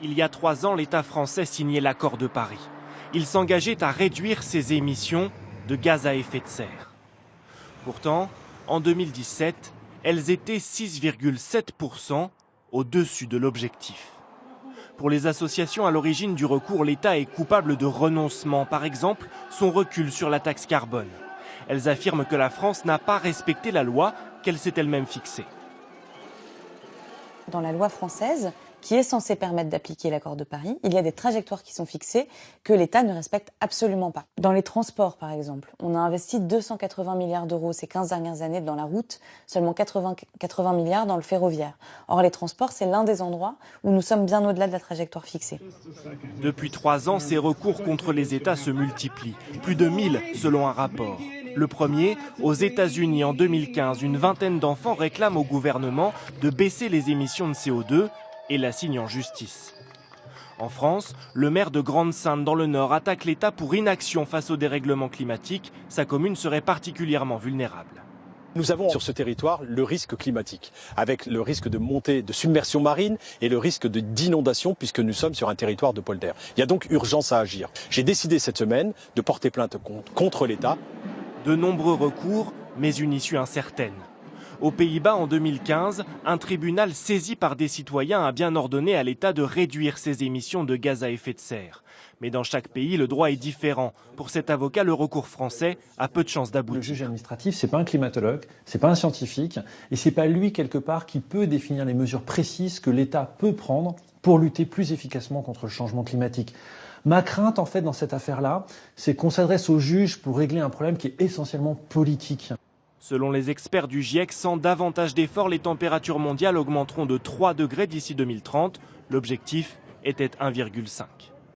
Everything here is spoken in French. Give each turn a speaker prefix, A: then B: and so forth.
A: Il y a 3 ans, l'État français signait l'accord de Paris. Il s'engageait à réduire ses émissions de gaz à effet de serre. Pourtant, en 2017, elles étaient 6,7% au-dessus de l'objectif. Pour les associations à l'origine du recours, l'État est coupable de renoncement, par exemple son recul sur la taxe carbone. Elles affirment que la France n'a pas respecté la loi qu'elle s'est elle-même fixée.
B: Dans la loi française, qui est censée permettre d'appliquer l'accord de Paris, il y a des trajectoires qui sont fixées que l'État ne respecte absolument pas. Dans les transports, par exemple, on a investi 280 milliards d'euros ces 15 dernières années dans la route, seulement 80 milliards dans le ferroviaire. Or, les transports, c'est l'un des endroits où nous sommes bien au-delà de la trajectoire fixée.
A: Depuis 3 ans, ces recours contre les États se multiplient. Plus de 1000 selon un rapport. Le premier, aux États-Unis en 2015, une vingtaine d'enfants réclament au gouvernement de baisser les émissions de CO2 et la signe en justice. En France, le maire de Grande-Synthe dans le Nord attaque l'État pour inaction face au dérèglement climatique. Sa commune serait particulièrement vulnérable.
C: Nous avons sur ce territoire le risque climatique, avec le risque de montée de submersion marine et le risque d'inondation puisque nous sommes sur un territoire de pôle d'air. Il y a donc urgence à agir. J'ai décidé cette semaine de porter plainte contre l'État.
A: De nombreux recours, mais une issue incertaine. Aux Pays-Bas, en 2015, un tribunal saisi par des citoyens a bien ordonné à l'État de réduire ses émissions de gaz à effet de serre. Mais dans chaque pays, le droit est différent. Pour cet avocat, le recours français a peu de chances d'aboutir.
D: Le juge administratif, c'est pas un climatologue, c'est pas un scientifique, et c'est pas lui quelque part qui peut définir les mesures précises que l'État peut prendre pour lutter plus efficacement contre le changement climatique. Ma crainte, en fait, dans cette affaire-là, c'est qu'on s'adresse au juge pour régler un problème qui est essentiellement politique.
A: Selon les experts du GIEC, sans davantage d'efforts, les températures mondiales augmenteront de 3 degrés d'ici 2030. L'objectif était 1,5.